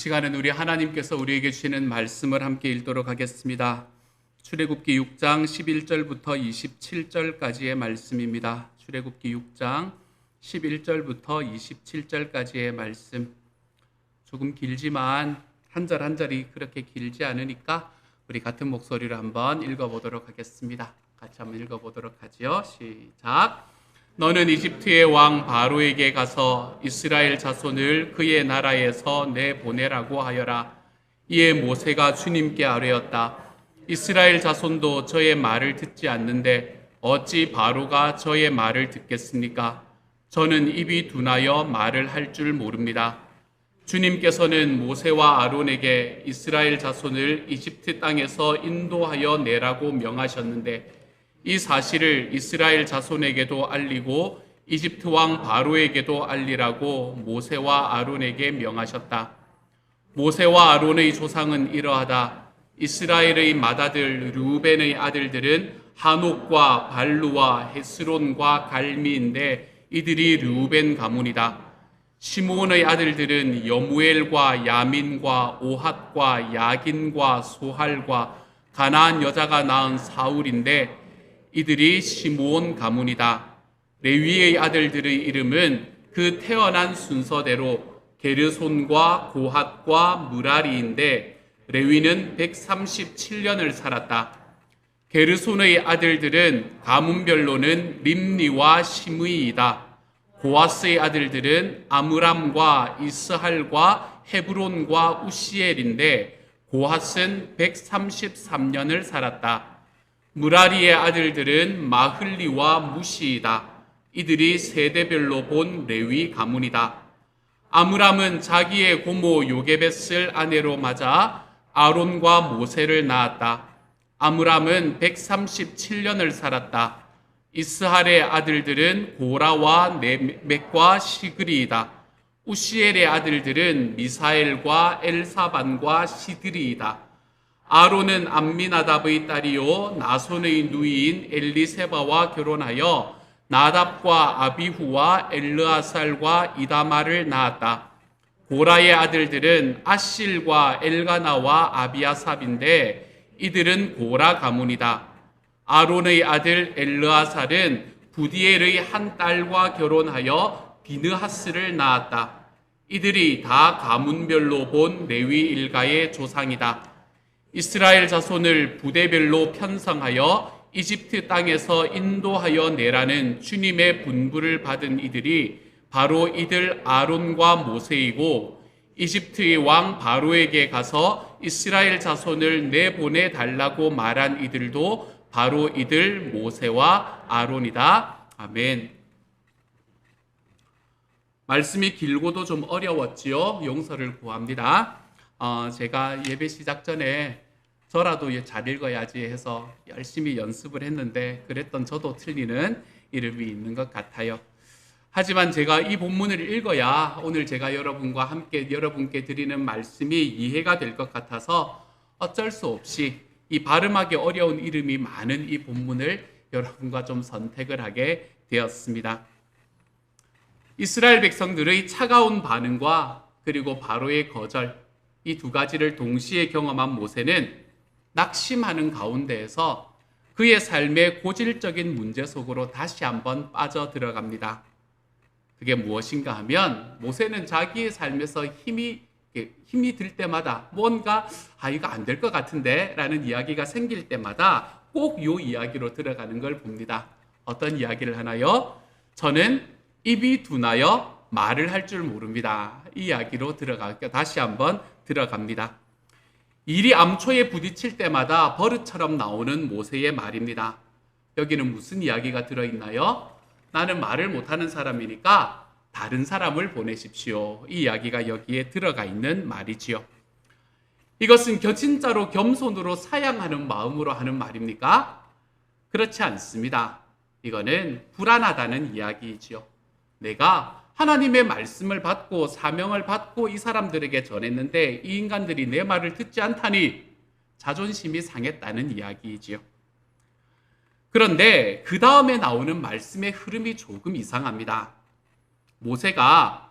시간은 우리 하나님께서 우리에게 주시는 말씀을 함께 읽도록 하겠습니다. 출애굽기 6장 11절부터 27절까지의 말씀입니다. 출애굽기 6장 11절부터 27절까지의 말씀. 조금 길지만 한 절 한 절이 그렇게 길지 않으니까 우리 같은 목소리로 한번 읽어보도록 하겠습니다. 같이 한번 읽어보도록 하지요. 시작. 너는 이집트의 왕 바로에게 가서 이스라엘 자손을 그의 나라에서 내보내라고 하여라. 이에 모세가 주님께 아뢰었다. 이스라엘 자손도 저의 말을 듣지 않는데 어찌 바로가 저의 말을 듣겠습니까? 저는 입이 둔하여 말을 할 줄 모릅니다. 주님께서는 모세와 아론에게 이스라엘 자손을 이집트 땅에서 인도하여 내라고 명하셨는데 이 사실을 이스라엘 자손에게도 알리고 이집트 왕 바로에게도 알리라고 모세와 아론에게 명하셨다. 모세와 아론의 조상은 이러하다. 이스라엘의 맏아들 르우벤의 아들들은 하녹과 발루와 헤스론과 갈미인데 이들이 르우벤 가문이다. 시므온의 아들들은 여무엘과 야민과 오핫과 야긴과 소할과 가나안 여자가 낳은 사울인데 이들이 시므온 가문이다. 레위의 아들들의 이름은 그 태어난 순서대로 게르손과 고핫과 무라리인데 레위는 137년을 살았다. 게르손의 아들들은 가문별로는 림니와 시므이이다. 고하스의 아들들은 아므람과 이스할과 헤브론과 우시엘인데 고하스는 133년을 살았다. 무라리의 아들들은 마흘리와 무시이다. 이들이 세대별로 본 레위 가문이다. 아므람은 자기의 고모 요게벳을 아내로 맞아 아론과 모세를 낳았다. 아므람은 137년을 살았다. 이스할의 아들들은 고라와 넷과 시그리이다. 우시엘의 아들들은 미사엘과 엘사반과 시드리이다. 아론은 암미나답의 딸이요 나손의 누이인 엘리세바와 결혼하여 나답과 아비후와 엘르아살과 이다마를 낳았다. 고라의 아들들은 아실과 엘가나와 아비아삽인데 이들은 고라 가문이다. 아론의 아들 엘르아살은 부디엘의 한 딸과 결혼하여 비느하스를 낳았다. 이들이 다 가문별로 본 레위 일가의 조상이다. 이스라엘 자손을 부대별로 편성하여 이집트 땅에서 인도하여 내라는 주님의 분부를 받은 이들이 바로 이들 아론과 모세이고 이집트의 왕 바로에게 가서 이스라엘 자손을 내보내 달라고 말한 이들도 바로 이들 모세와 아론이다. 아멘. 말씀이 길고도 좀 어려웠지요. 용서를 구합니다. 제가 예배 시작 전에 저라도 잘 읽어야지 해서 열심히 연습을 했는데 그랬던 저도 틀리는 이름이 있는 것 같아요. 하지만 제가 이 본문을 읽어야 오늘 제가 여러분과 함께 여러분께 드리는 말씀이 이해가 될 것 같아서 어쩔 수 없이 이 발음하기 어려운 이름이 많은 이 본문을 여러분과 좀 선택을 하게 되었습니다. 이스라엘 백성들의 차가운 반응과 그리고 바로의 거절, 이 두 가지를 동시에 경험한 모세는 낙심하는 가운데에서 그의 삶의 고질적인 문제 속으로 다시 한번 빠져들어갑니다. 그게 무엇인가 하면 모세는 자기의 삶에서 힘이 들 때마다 뭔가 이거 안 될 것 같은데 라는 이야기가 생길 때마다 꼭 이 이야기로 들어가는 걸 봅니다. 어떤 이야기를 하나요? 저는 입이 둔하여 말을 할 줄 모릅니다. 이 이야기로 다시 한번 들어갑니다. 일이 암초에 부딪힐 때마다 버릇처럼 나오는 모세의 말입니다. 여기는 무슨 이야기가 들어있나요? 나는 말을 못하는 사람이니까 다른 사람을 보내십시오. 이 이야기가 여기에 들어가 있는 말이지요. 이것은 진짜로 겸손으로 사양하는 마음으로 하는 말입니까? 그렇지 않습니다. 이거는 불안하다는 이야기이지요. 내가 하나님의 말씀을 받고 사명을 받고 이 사람들에게 전했는데 이 인간들이 내 말을 듣지 않다니 자존심이 상했다는 이야기이지요. 그런데 그 다음에 나오는 말씀의 흐름이 조금 이상합니다. 모세가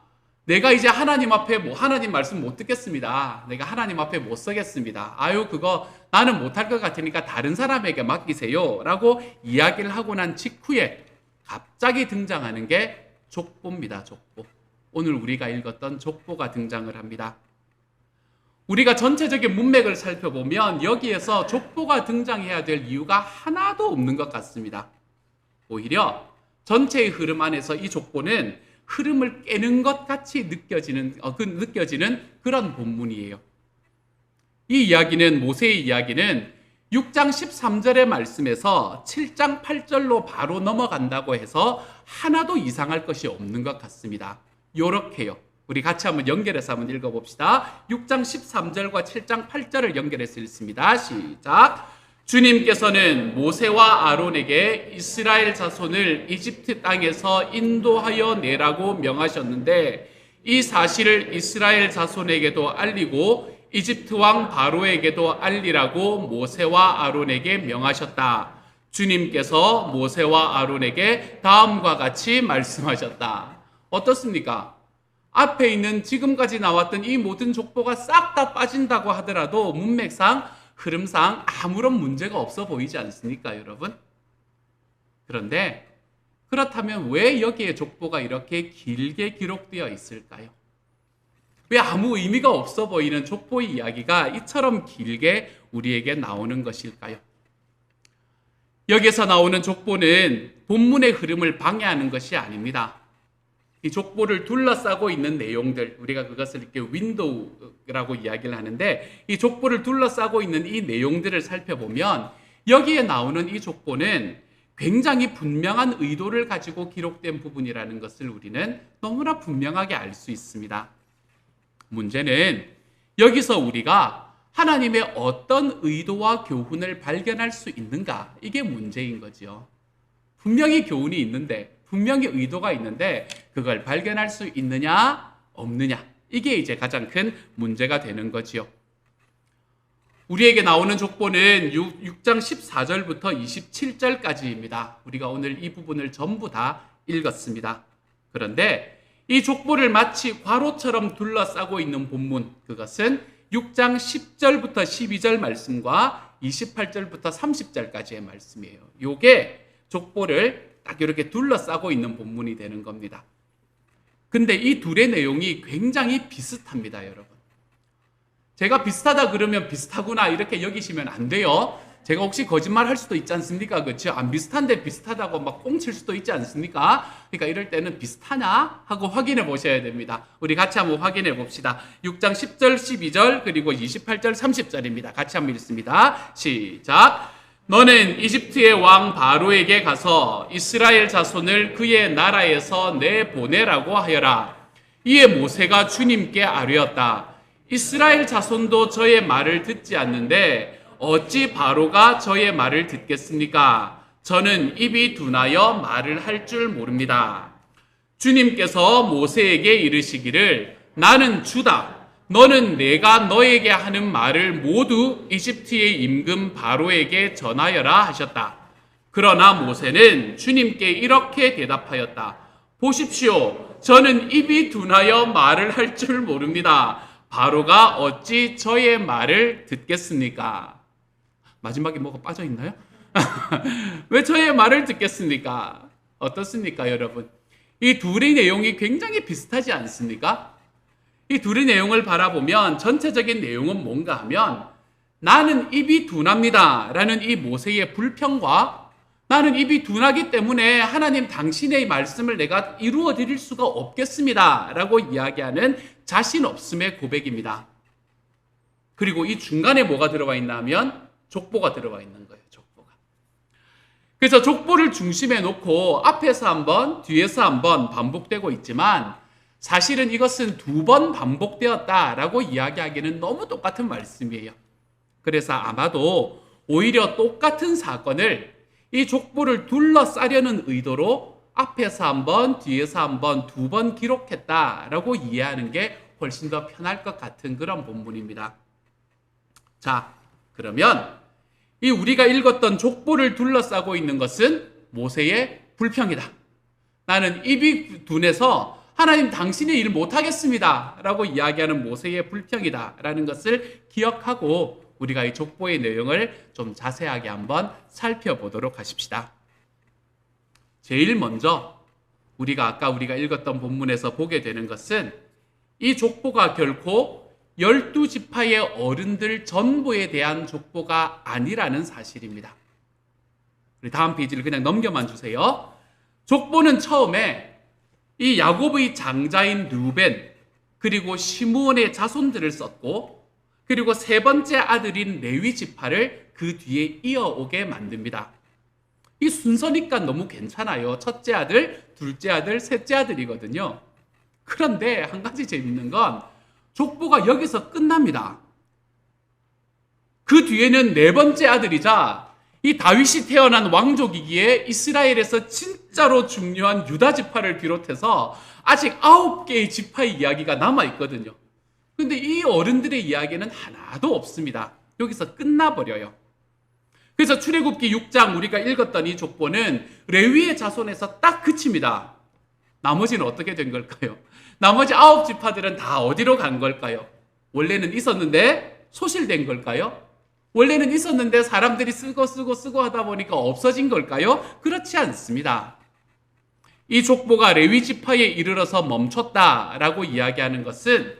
내가 이제 하나님 앞에 하나님 말씀 못 듣겠습니다. 내가 하나님 앞에 못 서겠습니다. 아유, 그거 나는 못할 것 같으니까 다른 사람에게 맡기세요. 라고 이야기를 하고 난 직후에 갑자기 등장하는 게 족보입니다. 족보. 오늘 우리가 읽었던 족보가 등장을 합니다. 우리가 전체적인 문맥을 살펴보면 여기에서 족보가 등장해야 될 이유가 하나도 없는 것 같습니다. 오히려 전체의 흐름 안에서 이 족보는 흐름을 깨는 것 같이 느껴지는 그런 본문이에요. 이 이야기는, 모세의 이야기는 6장 13절의 말씀에서 7장 8절로 바로 넘어간다고 해서 하나도 이상할 것이 없는 것 같습니다. 요렇게요. 우리 같이 한번 연결해서 한번 읽어봅시다. 6장 13절과 7장 8절을 연결해서 읽습니다. 시작. 주님께서는 모세와 아론에게 이스라엘 자손을 이집트 땅에서 인도하여 내라고 명하셨는데 이 사실을 이스라엘 자손에게도 알리고 이집트 왕 바로에게도 알리라고 모세와 아론에게 명하셨다. 주님께서 모세와 아론에게 다음과 같이 말씀하셨다. 어떻습니까? 앞에 있는 지금까지 나왔던 이 모든 족보가 싹 다 빠진다고 하더라도 문맥상, 흐름상 아무런 문제가 없어 보이지 않습니까, 여러분? 그런데 그렇다면 왜 여기에 족보가 이렇게 길게 기록되어 있을까요? 왜 아무 의미가 없어 보이는 족보의 이야기가 이처럼 길게 우리에게 나오는 것일까요? 여기서 나오는 족보는 본문의 흐름을 방해하는 것이 아닙니다. 이 족보를 둘러싸고 있는 내용들, 우리가 그것을 이렇게 윈도우라고 이야기를 하는데, 이 족보를 둘러싸고 있는 이 내용들을 살펴보면 여기에 나오는 이 족보는 굉장히 분명한 의도를 가지고 기록된 부분이라는 것을 우리는 너무나 분명하게 알 수 있습니다. 문제는 여기서 우리가 하나님의 어떤 의도와 교훈을 발견할 수 있는가, 이게 문제인 거죠. 분명히 교훈이 있는데, 분명히 의도가 있는데 그걸 발견할 수 있느냐 없느냐, 이게 이제 가장 큰 문제가 되는 거지요. 우리에게 나오는 족보는 6장 14절부터 27절까지입니다. 우리가 오늘 이 부분을 전부 다 읽었습니다. 그런데 이 족보를 마치 괄호처럼 둘러싸고 있는 본문, 그것은 6장 10절부터 12절 말씀과 28절부터 30절까지의 말씀이에요. 이게 족보를 딱 이렇게 둘러싸고 있는 본문이 되는 겁니다. 근데 이 둘의 내용이 굉장히 비슷합니다, 여러분. 제가 비슷하다 그러면 비슷하구나 이렇게 여기시면 안 돼요. 제가 혹시 거짓말 할 수도 있지 않습니까? 그렇죠? 안 비슷한데 비슷하다고 막 꽁칠 수도 있지 않습니까? 그러니까 이럴 때는 비슷하냐 하고 확인해 보셔야 됩니다. 우리 같이 한번 확인해 봅시다. 6장 10절, 12절, 그리고 28절, 30절입니다. 같이 한번 읽습니다. 시작. 너는 이집트의 왕 바로에게 가서 이스라엘 자손을 그의 나라에서 내보내라고 하여라. 이에 모세가 주님께 아뢰었다. 이스라엘 자손도 저의 말을 듣지 않는데 어찌 바로가 저의 말을 듣겠습니까? 저는 입이 둔하여 말을 할 줄 모릅니다. 주님께서 모세에게 이르시기를 나는 주다. 너는 내가 너에게 하는 말을 모두 이집트의 임금 바로에게 전하여라 하셨다. 그러나 모세는 주님께 이렇게 대답하였다. 보십시오. 저는 입이 둔하여 말을 할 줄 모릅니다. 바로가 어찌 저의 말을 듣겠습니까? 마지막에 뭐가 빠져 있나요? 왜 저의 말을 듣겠습니까? 어떻습니까, 여러분? 이 둘의 내용이 굉장히 비슷하지 않습니까? 이 둘의 내용을 바라보면 전체적인 내용은 뭔가 하면 나는 입이 둔합니다 라는 이 모세의 불평과 나는 입이 둔하기 때문에 하나님 당신의 말씀을 내가 이루어 드릴 수가 없겠습니다 라고 이야기하는 자신 없음의 고백입니다. 그리고 이 중간에 뭐가 들어와 있나 하면 족보가 들어와 있는 거예요. 족보가. 그래서 족보를 중심에 놓고 앞에서 한번 뒤에서 한번 반복되고 있지만 사실은 이것은 2번 반복되었다라고 이야기하기는 너무 똑같은 말씀이에요. 그래서 아마도 오히려 똑같은 사건을 이 족보를 둘러싸려는 의도로 앞에서 한번 뒤에서 한번 2번 기록했다라고 이해하는 게 훨씬 더 편할 것 같은 그런 본문입니다. 자, 그러면 이 우리가 읽었던 족보를 둘러싸고 있는 것은 모세의 불평이다. 나는 입이 둔해서 하나님 당신의 일 못하겠습니다 라고 이야기하는 모세의 불평이다 라는 것을 기억하고 우리가 이 족보의 내용을 좀 자세하게 한번 살펴보도록 하십시다. 제일 먼저 우리가 읽었던 본문에서 보게 되는 것은 이 족보가 결코 12지파의 어른들 전부에 대한 족보가 아니라는 사실입니다. 우리 다음 페이지를 그냥 넘겨만 주세요. 족보는 처음에 이 야곱의 장자인 르우벤 그리고 시므온의 자손들을 썼고 그리고 세 번째 아들인 레위 지파를 그 뒤에 이어오게 만듭니다. 이 순서니까 너무 괜찮아요. 첫째 아들, 둘째 아들, 셋째 아들이거든요. 그런데 한 가지 재밌는 건 족보가 여기서 끝납니다. 그 뒤에는 네 번째 아들이자 이 다윗이 태어난 왕족이기에 이스라엘에서 진짜로 중요한 유다 지파를 비롯해서 아직 9개의 지파의 이야기가 남아있거든요. 근데 이 어른들의 이야기는 하나도 없습니다. 여기서 끝나버려요. 그래서 출애굽기 6장 우리가 읽었던 이 족보는 레위의 자손에서 딱 그칩니다. 나머지는 어떻게 된 걸까요? 나머지 9지파들은 다 어디로 간 걸까요? 원래는 있었는데 소실된 걸까요? 원래는 있었는데 사람들이 쓰고 하다 보니까 없어진 걸까요? 그렇지 않습니다. 이 족보가 레위 지파에 이르러서 멈췄다라고 이야기하는 것은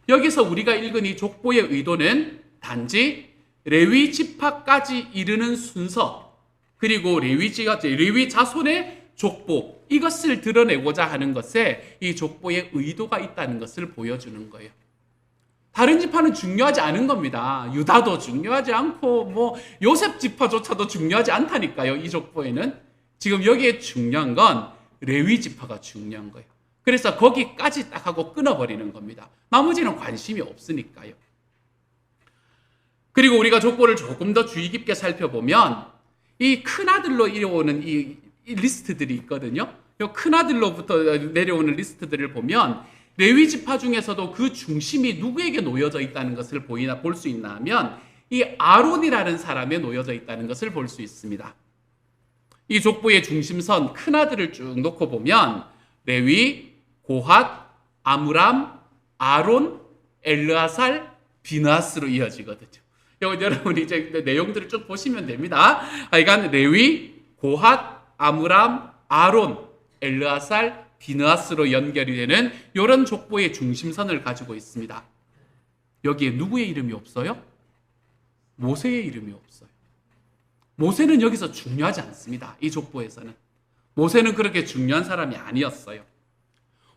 여기서 우리가 읽은 이 족보의 의도는 단지 레위 지파까지 이르는 순서 그리고 레위 자손의 족보 이것을 드러내고자 하는 것에 이 족보의 의도가 있다는 것을 보여주는 거예요. 다른 지파는 중요하지 않은 겁니다. 유다도 중요하지 않고 요셉 지파조차도 중요하지 않다니까요. 이 족보에는 지금 여기에 중요한 건 레위 지파가 중요한 거예요. 그래서 거기까지 딱 하고 끊어버리는 겁니다. 나머지는 관심이 없으니까요. 그리고 우리가 족보를 조금 더 주의 깊게 살펴보면 이 큰아들로 이어오는 이 리스트들이 있거든요. 이 큰아들로부터 내려오는 리스트들을 보면 레위 지파 중에서도 그 중심이 누구에게 놓여져 있다는 것을 볼 수 있나 하면 이 아론이라는 사람에 놓여져 있다는 것을 볼 수 있습니다. 이 족보의 중심선 큰아들을 쭉 놓고 보면 레위, 고핫, 아므람, 아론, 엘르아살, 비느하스로 이어지거든요. 여러분이 이제 내용들을 쭉 보시면 됩니다. 하여간 레위, 고핫, 아므람, 아론, 엘르아살, 비느하스로 연결이 되는 이런 족보의 중심선을 가지고 있습니다. 여기에 누구의 이름이 없어요? 모세의 이름이 없어요. 모세는 여기서 중요하지 않습니다. 이 족보에서는. 모세는 그렇게 중요한 사람이 아니었어요.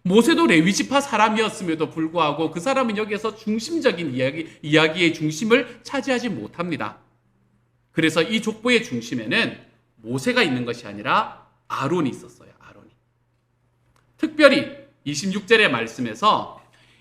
모세도 레위지파 사람이었음에도 불구하고 그 사람은 여기에서 중심적인 이야기의 중심을 차지하지 못합니다. 그래서 이 족보의 중심에는 모세가 있는 것이 아니라 아론이 있었어요. 특별히 26절의 말씀에서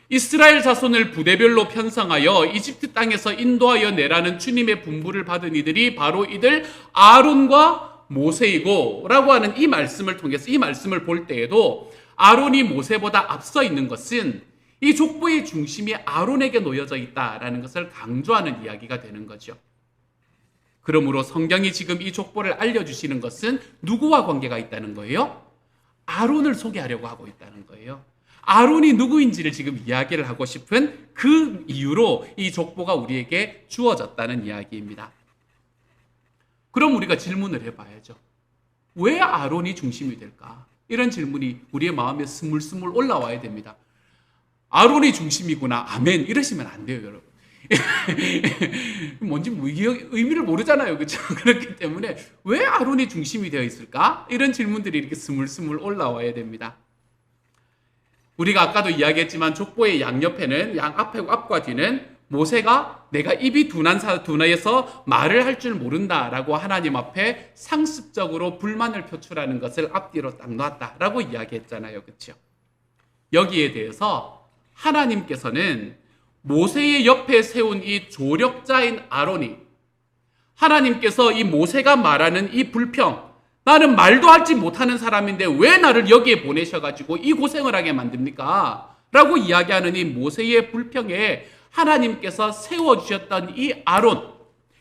이스라엘 자손을 부대별로 편성하여 이집트 땅에서 인도하여 내라는 주님의 분부를 받은 이들이 바로 이들 아론과 모세이고 라고 하는 이 말씀을 통해서 이 말씀을 볼 때에도 아론이 모세보다 앞서 있는 것은 이 족보의 중심이 아론에게 놓여져 있다라는 것을 강조하는 이야기가 되는 거죠. 그러므로 성경이 지금 이 족보를 알려주시는 것은 누구와 관계가 있다는 거예요? 아론을 소개하려고 하고 있다는 거예요. 아론이 누구인지를 지금 이야기를 하고 싶은 그 이유로 이 족보가 우리에게 주어졌다는 이야기입니다. 그럼 우리가 질문을 해봐야죠. 왜 아론이 중심이 될까? 이런 질문이 우리의 마음에 스물스물 올라와야 됩니다. 아론이 중심이구나. 아멘. 이러시면 안 돼요, 여러분. 뭔지 의미를 모르잖아요. 그렇죠? 그렇기 때문에 왜 아론이 중심이 되어 있을까? 이런 질문들이 이렇게 스물스물 올라와야 됩니다. 우리가 아까도 이야기했지만 족보의 양옆에는 앞과 뒤는 모세가 내가 입이 둔해서 말을 할 줄 모른다라고 하나님 앞에 상습적으로 불만을 표출하는 것을 앞뒤로 딱 놨다라고 이야기했잖아요. 그렇죠? 여기에 대해서 하나님께서는 모세의 옆에 세운 이 조력자인 아론이 하나님께서 이 모세가 말하는 이 불평, 나는 말도 하지 못하는 사람인데 왜 나를 여기에 보내셔가지고 이 고생을 하게 만듭니까? 라고 이야기하는 이 모세의 불평에 하나님께서 세워주셨던 이 아론,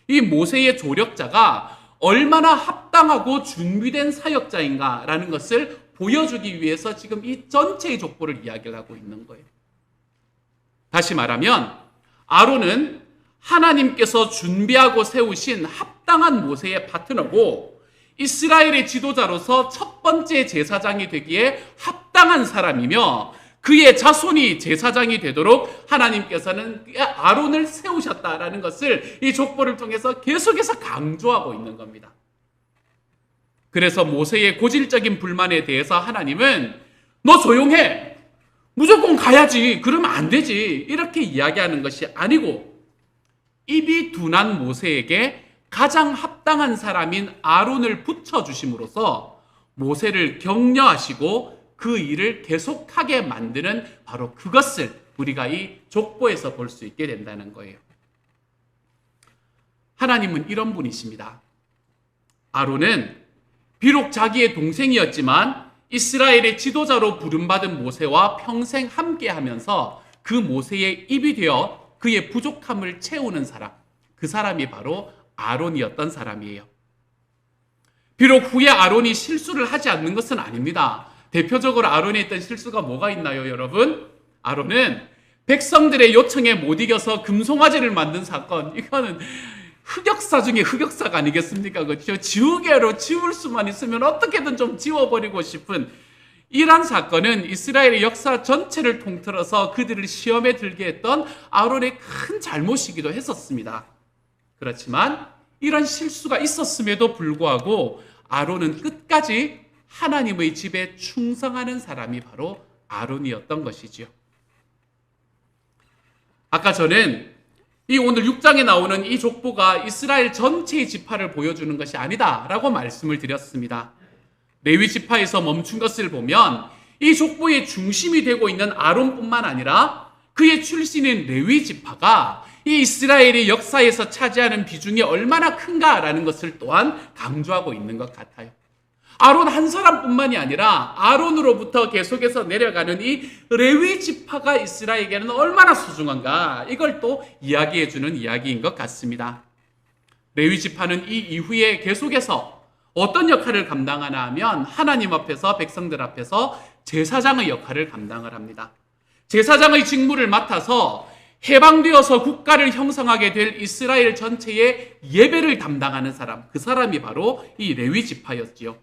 이 모세의 조력자가 얼마나 합당하고 준비된 사역자인가라는 것을 보여주기 위해서 지금 이 전체의 족보를 이야기를 하고 있는 거예요. 다시 말하면 아론은 하나님께서 준비하고 세우신 합당한 모세의 파트너고 이스라엘의 지도자로서 첫 번째 제사장이 되기에 합당한 사람이며 그의 자손이 제사장이 되도록 하나님께서는 아론을 세우셨다라는 것을 이 족보를 통해서 계속해서 강조하고 있는 겁니다. 그래서 모세의 고질적인 불만에 대해서 하나님은 너 조용해! 무조건 가야지! 그러면 안 되지! 이렇게 이야기하는 것이 아니고 입이 둔한 모세에게 가장 합당한 사람인 아론을 붙여주심으로써 모세를 격려하시고 그 일을 계속하게 만드는 바로 그것을 우리가 이 족보에서 볼 수 있게 된다는 거예요. 하나님은 이런 분이십니다. 아론은 비록 자기의 동생이었지만 이스라엘의 지도자로 부름받은 모세와 평생 함께하면서 그 모세의 입이 되어 그의 부족함을 채우는 사람, 그 사람이 바로 아론이었던 사람이에요. 비록 후에 아론이 실수를 하지 않는 것은 아닙니다. 대표적으로 아론이 했던 실수가 뭐가 있나요, 여러분? 아론은 백성들의 요청에 못 이겨서 금송아지를 만든 사건, 이거는 흑역사 중에 흑역사가 아니겠습니까? 그렇죠? 지우개로 지울 수만 있으면 어떻게든 좀 지워버리고 싶은 이러한 사건은 이스라엘의 역사 전체를 통틀어서 그들을 시험에 들게 했던 아론의 큰 잘못이기도 했었습니다. 그렇지만 이런 실수가 있었음에도 불구하고 아론은 끝까지 하나님의 집에 충성하는 사람이 바로 아론이었던 것이지요. 아까 저는 이 오늘 6장에 나오는 이 족보가 이스라엘 전체의 지파를 보여주는 것이 아니다라고 말씀을 드렸습니다. 레위 지파에서 멈춘 것을 보면 이 족보의 중심이 되고 있는 아론뿐만 아니라 그의 출신인 레위 지파가 이 이스라엘의 역사에서 차지하는 비중이 얼마나 큰가라는 것을 또한 강조하고 있는 것 같아요. 아론 한 사람뿐만이 아니라 아론으로부터 계속해서 내려가는 이 레위 지파가 이스라엘에게는 얼마나 소중한가, 이걸 또 이야기해 주는 이야기인 것 같습니다. 레위 지파는 이 이후에 계속해서 어떤 역할을 감당하나 하면 하나님 앞에서, 백성들 앞에서 제사장의 역할을 감당을 합니다. 제사장의 직무를 맡아서 해방되어서 국가를 형성하게 될 이스라엘 전체의 예배를 담당하는 사람, 그 사람이 바로 이 레위 지파였지요.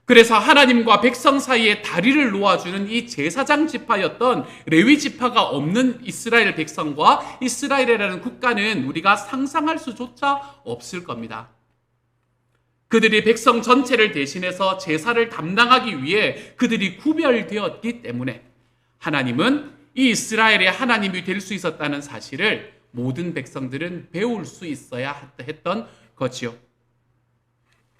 그래서 하나님과 백성 사이에 다리를 놓아주는 이 제사장 지파였던 레위 지파가 없는 이스라엘 백성과 이스라엘이라는 국가는 우리가 상상할 수조차 없을 겁니다. 그들이 백성 전체를 대신해서 제사를 담당하기 위해 그들이 구별되었기 때문에 하나님은 이 이스라엘의 하나님이 될 수 있었다는 사실을 모든 백성들은 배울 수 있어야 했던 거지요.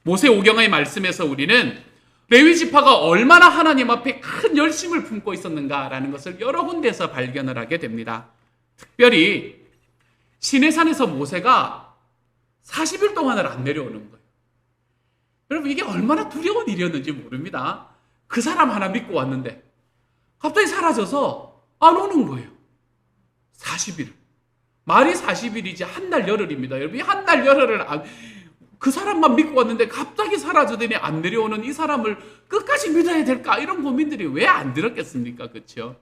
모세 오경의 말씀에서 우리는 레위 지파가 얼마나 하나님 앞에 큰 열심을 품고 있었는가라는 것을 여러 군데에서 발견을 하게 됩니다. 특별히 시내산에서 모세가 40일 동안을 안 내려오는 거예요. 여러분, 이게 얼마나 두려운 일이었는지 모릅니다. 그 사람 하나 믿고 왔는데 갑자기 사라져서 안 오는 거예요. 40일. 말이 40일이지 한 달 열흘입니다. 여러분, 이 한 달 열흘을 그 사람만 믿고 왔는데 갑자기 사라지더니 안 내려오는 이 사람을 끝까지 믿어야 될까? 이런 고민들이 왜 안 들었겠습니까? 그렇죠?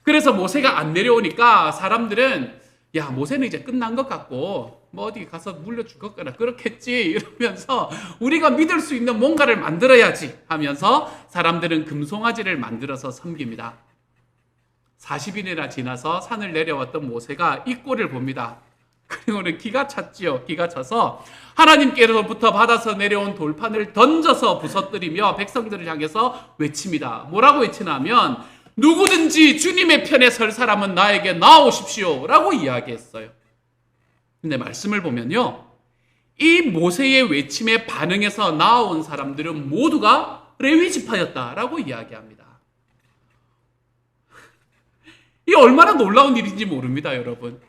그래서 모세가 안 내려오니까 사람들은 야, 모세는 이제 끝난 것 같고 뭐 어디 가서 물려 죽었거나 그렇겠지 이러면서 우리가 믿을 수 있는 뭔가를 만들어야지 하면서 사람들은 금송아지를 만들어서 섬깁니다. 40일이나 지나서 산을 내려왔던 모세가 이 꼴을 봅니다. 그리고는 기가 찼지요. 기가 차서 하나님께로부터 받아서 내려온 돌판을 던져서 부서뜨리며 백성들을 향해서 외칩니다. 뭐라고 외치냐면 누구든지 주님의 편에 설 사람은 나에게 나오십시오 라고 이야기했어요. 근데 말씀을 보면요, 이 모세의 외침에 반응해서 나온 사람들은 모두가 레위 지파였다라고 이야기합니다. 이 얼마나 놀라운 일인지 모릅니다, 여러분.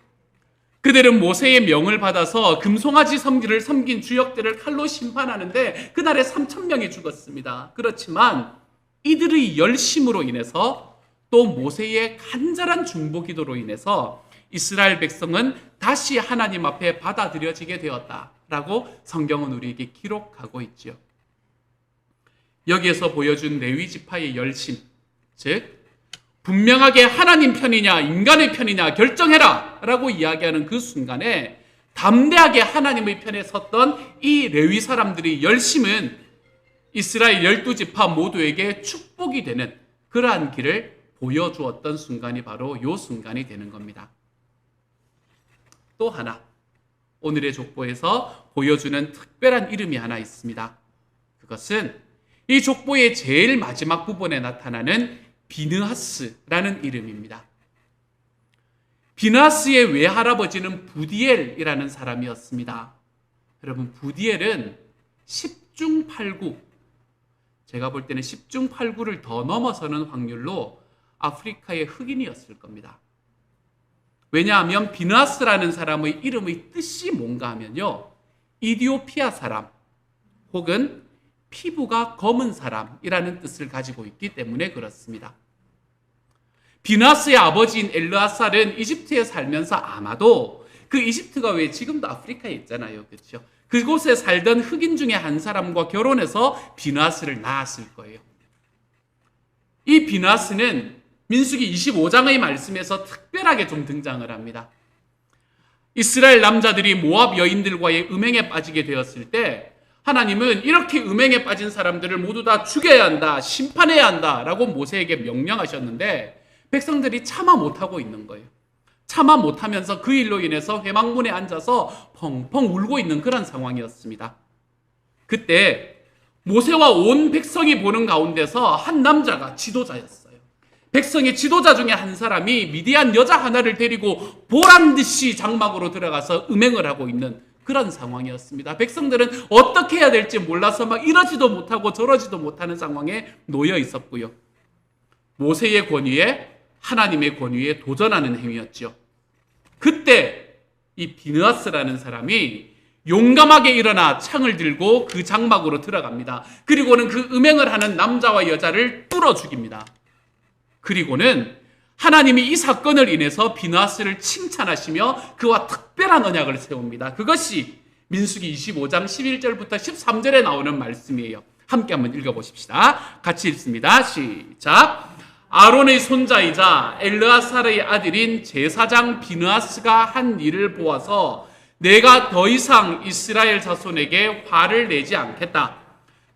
그들은 모세의 명을 받아서 금송아지 섬기를 섬긴 주역들을 칼로 심판하는데 그날에 3,000명이 죽었습니다. 그렇지만 이들의 열심으로 인해서 또 모세의 간절한 중보기도로 인해서 이스라엘 백성은 다시 하나님 앞에 받아들여지게 되었다라고 성경은 우리에게 기록하고 있지요. 여기에서 보여준 레위 지파의 열심, 즉 분명하게 하나님 편이냐 인간의 편이냐 결정해라 라고 이야기하는 그 순간에 담대하게 하나님의 편에 섰던 이 레위 사람들의 열심은 이스라엘 12지파 모두에게 축복이 되는 그러한 길을 보여주었던 순간이 바로 이 순간이 되는 겁니다. 또 하나, 오늘의 족보에서 보여주는 특별한 이름이 하나 있습니다. 그것은 이 족보의 제일 마지막 부분에 나타나는 비느하스라는 이름입니다. 비느하스의 외할아버지는 부디엘이라는 사람이었습니다. 여러분, 부디엘은 10중 8구, 제가 볼 때는 10중 8구를 더 넘어서는 확률로 아프리카의 흑인이었을 겁니다. 왜냐하면 비느하스라는 사람의 이름의 뜻이 뭔가 하면요, 이디오피아 사람 혹은 피부가 검은 사람이라는 뜻을 가지고 있기 때문에 그렇습니다. 비느하스의 아버지인 엘르아살은 이집트에 살면서 아마도 그 이집트가 왜 지금도 아프리카에 있잖아요, 그렇죠? 그곳에 살던 흑인 중에 한 사람과 결혼해서 비느하스를 낳았을 거예요. 이 비느하스는 민수기 25장의 말씀에서 특별하게 좀 등장을 합니다. 이스라엘 남자들이 모압 여인들과의 음행에 빠지게 되었을 때 하나님은 이렇게 음행에 빠진 사람들을 모두 다 죽여야 한다, 심판해야 한다 라고 모세에게 명령하셨는데 백성들이 참아 못하고 있는 거예요. 참아 못하면서 그 일로 인해서 회막문에 앉아서 펑펑 울고 있는 그런 상황이었습니다. 그때 모세와 온 백성이 보는 가운데서 한 남자가 지도자였어요. 백성의 지도자 중에 한 사람이 미디안 여자 하나를 데리고 보란듯이 장막으로 들어가서 음행을 하고 있는 그런 상황이었습니다. 백성들은 어떻게 해야 될지 몰라서 막 이러지도 못하고 저러지도 못하는 상황에 놓여 있었고요. 모세의 권위에 하나님의 권위에 도전하는 행위였죠. 그때 이 비느하스라는 사람이 용감하게 일어나 창을 들고 그 장막으로 들어갑니다. 그리고는 그 음행을 하는 남자와 여자를 뚫어 죽입니다. 그리고는 하나님이 이 사건을 인해서 비느하스를 칭찬하시며 그와 특별한 언약을 세웁니다. 그것이 민수기 25장 11절부터 13절에 나오는 말씀이에요. 함께 한번 읽어보십시다. 같이 읽습니다. 시작. 아론의 손자이자 엘르아살의 아들인 제사장 비느하스가 한 일을 보아서 내가 더 이상 이스라엘 자손에게 화를 내지 않겠다.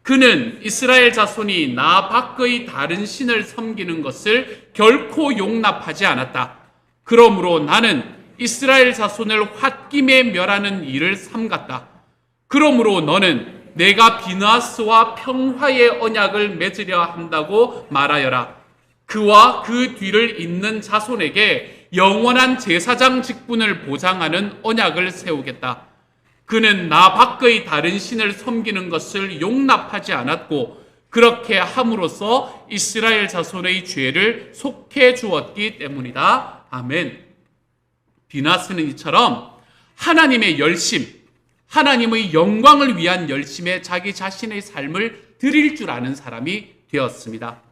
그는 이스라엘 자손이 나 밖의 다른 신을 섬기는 것을 결코 용납하지 않았다. 그러므로 나는 이스라엘 자손을 홧김에 멸하는 일을 삼갔다. 그러므로 너는 내가 비느하스와 평화의 언약을 맺으려 한다고 말하여라. 그와 그 뒤를 잇는 자손에게 영원한 제사장 직분을 보장하는 언약을 세우겠다. 그는 나 밖의 다른 신을 섬기는 것을 용납하지 않았고 그렇게 함으로써 이스라엘 자손의 죄를 속해 주었기 때문이다. 아멘. 비느하스는 이처럼 하나님의 열심, 하나님의 영광을 위한 열심에 자기 자신의 삶을 드릴 줄 아는 사람이 되었습니다.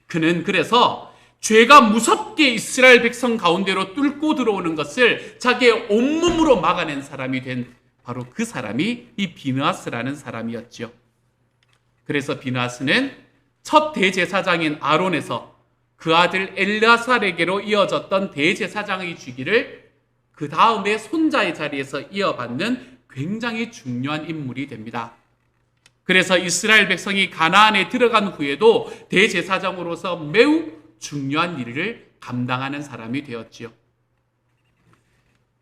그는 그래서 죄가 무섭게 이스라엘 백성 가운데로 뚫고 들어오는 것을 자기의 온몸으로 막아낸 사람이 된 바로 그 사람이 이 비느하스라는 사람이었죠. 그래서 비느하스는 첫 대제사장인 아론에서 그 아들 엘르아살에게로 이어졌던 대제사장의 주기를 그 다음에 손자의 자리에서 이어받는 굉장히 중요한 인물이 됩니다. 그래서 이스라엘 백성이 가나안에 들어간 후에도 대제사장으로서 매우 중요한 일을 감당하는 사람이 되었지요.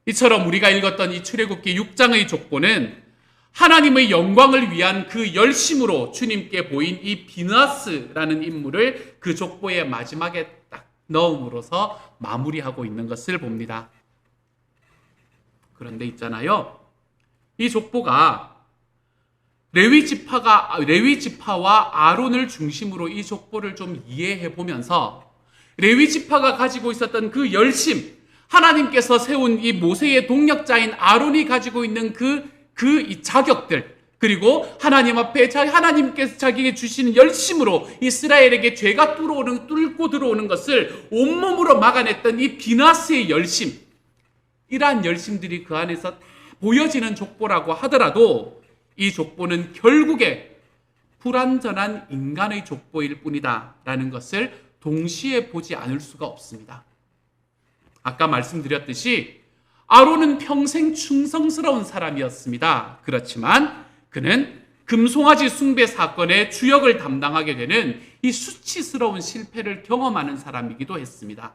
이처럼 우리가 읽었던 이 출애굽기 6장의 족보는 하나님의 영광을 위한 그 열심으로 주님께 보인 이 비느하스라는 인물을 그 족보의 마지막에 딱 넣음으로써 마무리하고 있는 것을 봅니다. 그런데 있잖아요, 이 족보가 레위 지파와 아론을 중심으로 이 족보를 좀 이해해 보면서 레위 지파가 가지고 있었던 그 열심, 하나님께서 세운 이 모세의 동력자인 아론이 가지고 있는 이 자격들, 그리고 하나님 앞에 하나님께서 자기에게 주시는 열심으로 이스라엘에게 죄가 뚫고 들어오는 것을 온몸으로 막아냈던 이 비느하스의 열심, 이러한 열심들이 그 안에서 다 보여지는 족보라고 하더라도 이 족보는 결국에 불완전한 인간의 족보일 뿐이다 라는 것을 동시에 보지 않을 수가 없습니다. 아까 말씀드렸듯이 아론은 평생 충성스러운 사람이었습니다. 그렇지만 그는 금송아지 숭배 사건의 주역을 담당하게 되는 이 수치스러운 실패를 경험하는 사람이기도 했습니다.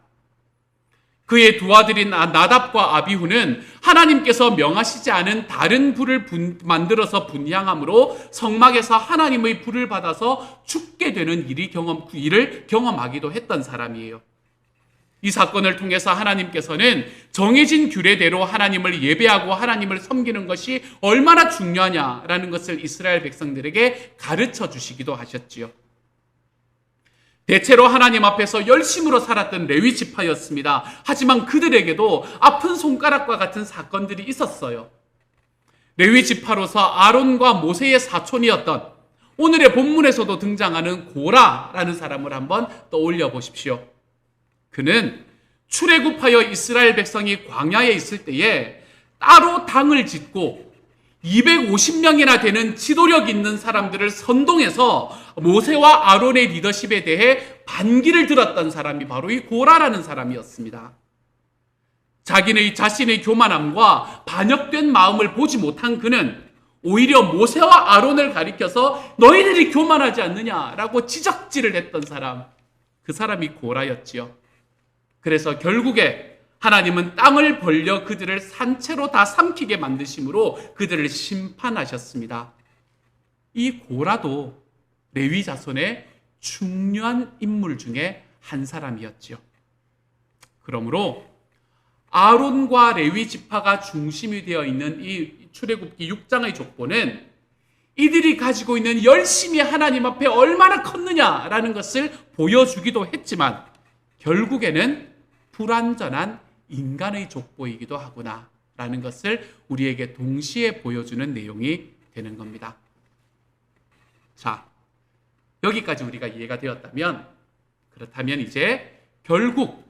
그의 두 아들인 나답과 아비후는 하나님께서 명하시지 않은 다른 불을 만들어서 분향함으로 성막에서 하나님의 불을 받아서 죽게 되는 일을 경험하기도 했던 사람이에요. 이 사건을 통해서 하나님께서는 정해진 규례대로 하나님을 예배하고 하나님을 섬기는 것이 얼마나 중요하냐라는 것을 이스라엘 백성들에게 가르쳐 주시기도 하셨지요. 대체로 하나님 앞에서 열심으로 살았던 레위 지파였습니다. 하지만 그들에게도 아픈 손가락과 같은 사건들이 있었어요. 레위 지파로서 아론과 모세의 사촌이었던 오늘의 본문에서도 등장하는 고라라는 사람을 한번 떠올려 보십시오. 그는 출애굽하여 이스라엘 백성이 광야에 있을 때에 따로 당을 짓고 250명이나 되는 지도력 있는 사람들을 선동해서 모세와 아론의 리더십에 대해 반기를 들었던 사람이 바로 이 고라라는 사람이었습니다. 자신의 교만함과 반역된 마음을 보지 못한 그는 오히려 모세와 아론을 가리켜서 너희들이 교만하지 않느냐라고 지적질을 했던 사람, 그 사람이 고라였지요. 그래서 결국에 하나님은 땅을 벌려 그들을 산채로 다 삼키게 만드심으로 그들을 심판하셨습니다. 이 고라도 레위 자손의 중요한 인물 중에 한 사람이었지요. 그러므로 아론과 레위 지파가 중심이 되어 있는 이 출애굽기 6장의 족보는 이들이 가지고 있는 열심이 하나님 앞에 얼마나 컸느냐라는 것을 보여주기도 했지만 결국에는 불완전한 인간의 족보이기도 하구나라는 것을 우리에게 동시에 보여주는 내용이 되는 겁니다. 자, 여기까지 우리가 이해가 되었다면 그렇다면 이제 결국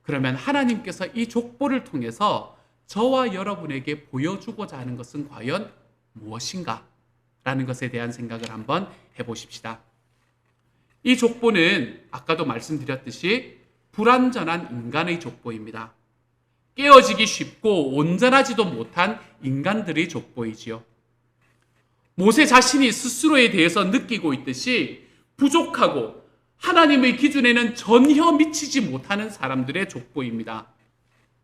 그러면 하나님께서 이 족보를 통해서 저와 여러분에게 보여주고자 하는 것은 과연 무엇인가? 라는 것에 대한 생각을 한번 해보십시다. 이 족보는 아까도 말씀드렸듯이 불완전한 인간의 족보입니다. 깨어지기 쉽고 온전하지도 못한 인간들의 족보이지요. 모세 자신이 스스로에 대해서 느끼고 있듯이 부족하고 하나님의 기준에는 전혀 미치지 못하는 사람들의 족보입니다.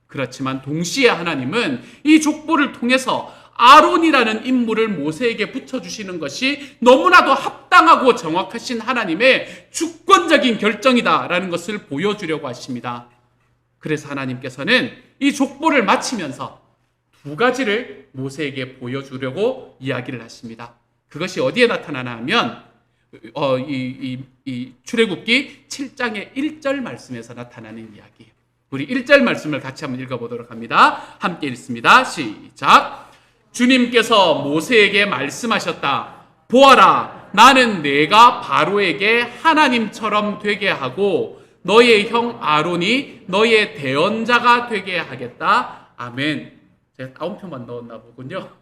그렇지만 동시에 하나님은 이 족보를 통해서 아론이라는 인물을 모세에게 붙여주시는 것이 너무나도 합당하고 정확하신 하나님의 주권적인 결정이다라는 것을 보여주려고 하십니다. 그래서 하나님께서는 이 족보를 마치면서 두 가지를 모세에게 보여주려고 이야기를 하십니다. 그것이 어디에 나타나나 하면 이 출애굽기 7장의 1절 말씀에서 나타나는 이야기예요. 우리 1절 말씀을 같이 한번 읽어보도록 합니다. 함께 읽습니다. 시작. 주님께서 모세에게 말씀하셨다. 보아라, 나는 내가 바로에게 하나님처럼 되게 하고 너의 형 아론이 너의 대언자가 되게 하겠다. 아멘. 제가 따옴표만 넣었나 보군요.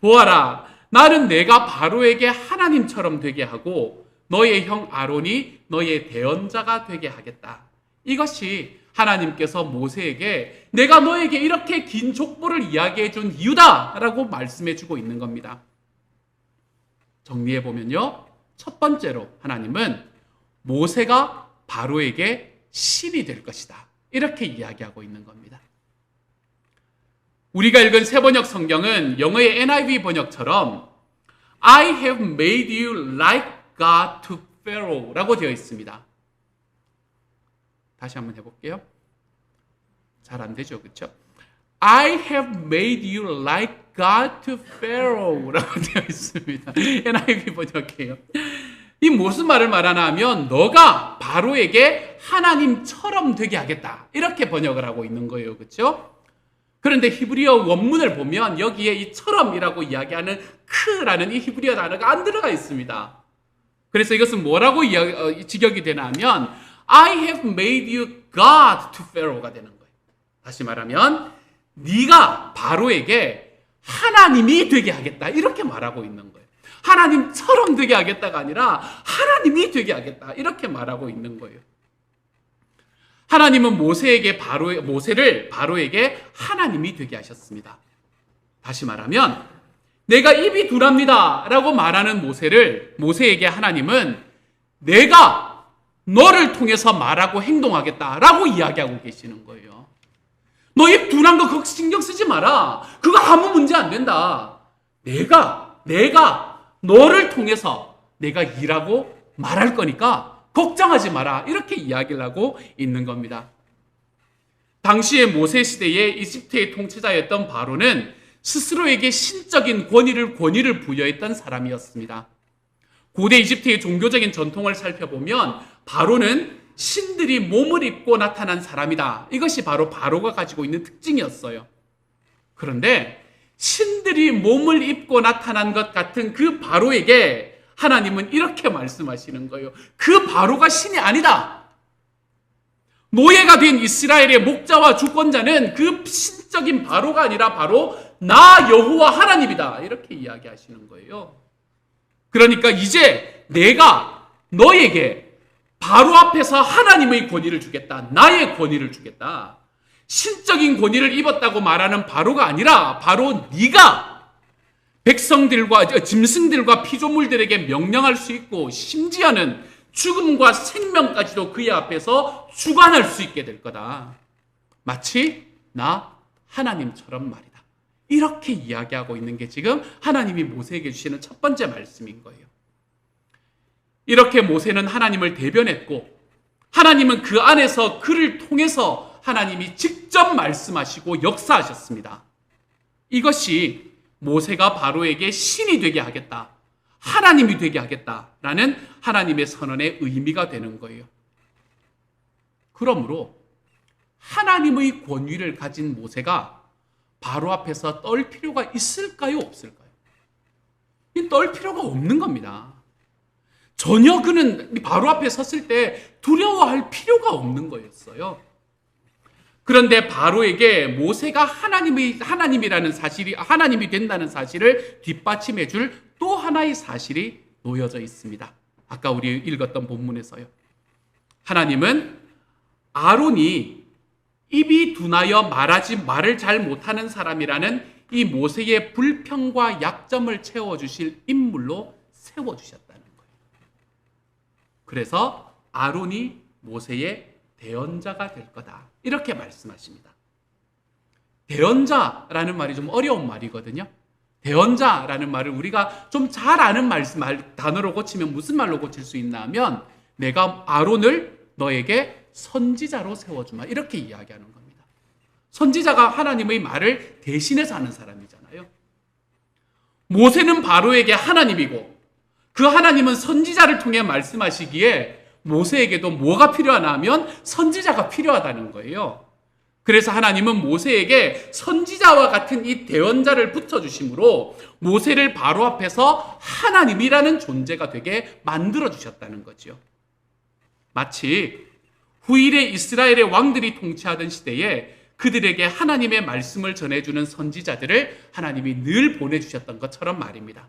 보아라, 나는 내가 바로에게 하나님처럼 되게 하고 너의 형 아론이 너의 대언자가 되게 하겠다. 이것이 하나님께서 모세에게 내가 너에게 이렇게 긴 족보를 이야기해 준 이유다라고 말씀해 주고 있는 겁니다. 정리해 보면요, 첫 번째로 하나님은 모세가 바로에게 신이 될 것이다, 이렇게 이야기하고 있는 겁니다. 우리가 읽은 세번역 성경은 영어의 NIV 번역처럼 I have made you like God to Pharaoh라고 되어 있습니다. 다시 한번 해볼게요. 잘 안 되죠, 그렇죠? I have made you like God to Pharaoh라고 되어 있습니다. NIV 번역이에요. 이 무슨 말을 말하나 하면 너가 바로에게 하나님처럼 되게 하겠다, 이렇게 번역을 하고 있는 거예요, 그렇죠? 그런데 히브리어 원문을 보면 여기에 이 처럼이라고 이야기하는 크라는 이 히브리어 단어가 안 들어가 있습니다. 그래서 이것은 뭐라고 직역이 되나 하면 I have made you God to Pharaoh가 되는 거예요. 다시 말하면 네가 바로에게 하나님이 되게 하겠다, 이렇게 말하고 있는 거예요. 하나님처럼 되게 하겠다가 아니라 하나님이 되게 하겠다. 이렇게 말하고 있는 거예요. 하나님은 모세를 바로에게 하나님이 되게 하셨습니다. 다시 말하면 내가 입이 둔합니다 라고 말하는 모세에게 하나님은 내가 너를 통해서 말하고 행동하겠다라고 이야기하고 계시는 거예요. 너 입 둔한 거 그거 신경 쓰지 마라. 그거 아무 문제 안 된다. 내가 너를 통해서 내가 일하고 말할 거니까 걱정하지 마라. 이렇게 이야기를 하고 있는 겁니다. 당시의 모세 시대에 이집트의 통치자였던 바로는 스스로에게 신적인 권위를 부여했던 사람이었습니다. 고대 이집트의 종교적인 전통을 살펴보면 바로는 신들이 몸을 입고 나타난 사람이다. 이것이 바로 바로가 가지고 있는 특징이었어요. 그런데 신들이 몸을 입고 나타난 것 같은 그 바로에게 하나님은 이렇게 말씀하시는 거예요. 그 바로가 신이 아니다. 노예가 된 이스라엘의 목자와 주권자는 그 신적인 바로가 아니라 바로 나 여호와 하나님이다. 이렇게 이야기하시는 거예요. 그러니까 이제 내가 너에게 바로 앞에서 하나님의 권위를 주겠다. 나의 권위를 주겠다. 신적인 권위를 입었다고 말하는 바로가 아니라 바로 네가 짐승들과 피조물들에게 명령할 수 있고 심지어는 죽음과 생명까지도 그의 앞에서 주관할 수 있게 될 거다. 마치 나 하나님처럼 말이다. 이렇게 이야기하고 있는 게 지금 하나님이 모세에게 주시는 첫 번째 말씀인 거예요. 이렇게 모세는 하나님을 대변했고 하나님은 그 안에서 그를 통해서 하나님이 직접 말씀하시고 역사하셨습니다. 이것이 모세가 바로에게 신이 되게 하겠다, 하나님이 되게 하겠다라는 하나님의 선언의 의미가 되는 거예요. 그러므로 하나님의 권위를 가진 모세가 바로 앞에서 떨 필요가 있을까요? 없을까요? 떨 필요가 없는 겁니다. 전혀 그는 바로 앞에 섰을 때 두려워할 필요가 없는 거였어요. 그런데 바로에게 모세가 하나님이라는 사실이, 하나님이 된다는 사실을 뒷받침해 줄 또 하나의 사실이 놓여져 있습니다. 아까 우리 읽었던 본문에서요. 하나님은 아론이 입이 둔하여 말을 잘 못하는 사람이라는 이 모세의 불평과 약점을 채워주실 인물로 세워주셨다는 거예요. 그래서 아론이 모세의 대언자가 될 거다. 이렇게 말씀하십니다. 대언자라는 말이 좀 어려운 말이거든요. 대언자라는 말을 우리가 좀 잘 아는 단어로 고치면 무슨 말로 고칠 수 있나 하면 내가 아론을 너에게 선지자로 세워주마. 이렇게 이야기하는 겁니다. 선지자가 하나님의 말을 대신해서 하는 사람이잖아요. 모세는 바로에게 하나님이고 그 하나님은 선지자를 통해 말씀하시기에 모세에게도 뭐가 필요하나 하면 선지자가 필요하다는 거예요. 그래서 하나님은 모세에게 선지자와 같은 이 대언자를 붙여주심으로 모세를 바로 앞에서 하나님이라는 존재가 되게 만들어주셨다는 거죠. 마치 후일의 이스라엘의 왕들이 통치하던 시대에 그들에게 하나님의 말씀을 전해주는 선지자들을 하나님이 늘 보내주셨던 것처럼 말입니다.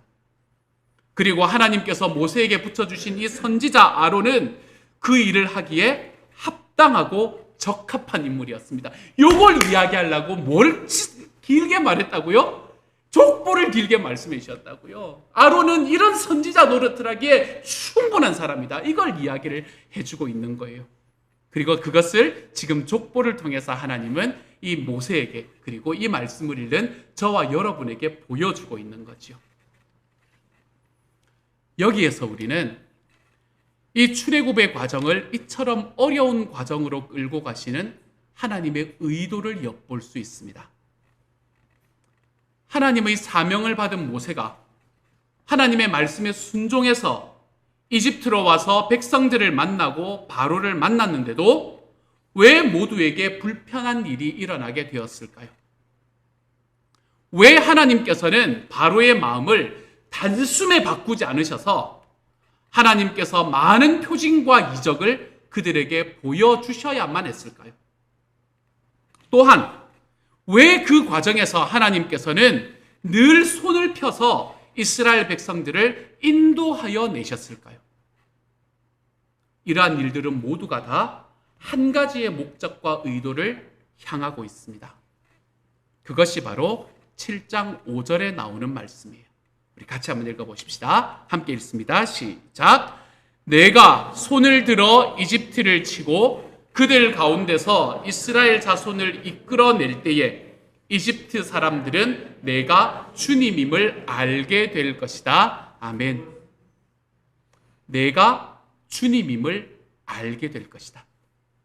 그리고 하나님께서 모세에게 붙여주신 이 선지자 아론은 그 일을 하기에 합당하고 적합한 인물이었습니다. 요걸 이야기하려고 뭘 길게 말했다고요? 족보를 길게 말씀해 주셨다고요. 아론은 이런 선지자 노릇을 하기에 충분한 사람이다. 이걸 이야기를 해주고 있는 거예요. 그리고 그것을 지금 족보를 통해서 하나님은 이 모세에게 그리고 이 말씀을 읽는 저와 여러분에게 보여주고 있는 거죠. 여기에서 우리는 이 출애굽의 과정을 이처럼 어려운 과정으로 끌고 가시는 하나님의 의도를 엿볼 수 있습니다. 하나님의 사명을 받은 모세가 하나님의 말씀에 순종해서 이집트로 와서 백성들을 만나고 바로를 만났는데도 왜 모두에게 불편한 일이 일어나게 되었을까요? 왜 하나님께서는 바로의 마음을 단숨에 바꾸지 않으셔서 하나님께서 많은 표징과 이적을 그들에게 보여주셔야만 했을까요? 또한 왜 그 과정에서 하나님께서는 늘 손을 펴서 이스라엘 백성들을 인도하여 내셨을까요? 이러한 일들은 모두가 다 한 가지의 목적과 의도를 향하고 있습니다. 그것이 바로 7장 5절에 나오는 말씀이에요. 우리 같이 한번 읽어보십시다. 함께 읽습니다. 시작. 내가 손을 들어 이집트를 치고 그들 가운데서 이스라엘 자손을 이끌어낼 때에 이집트 사람들은 내가 주님임을 알게 될 것이다. 아멘. 내가 주님임을 알게 될 것이다.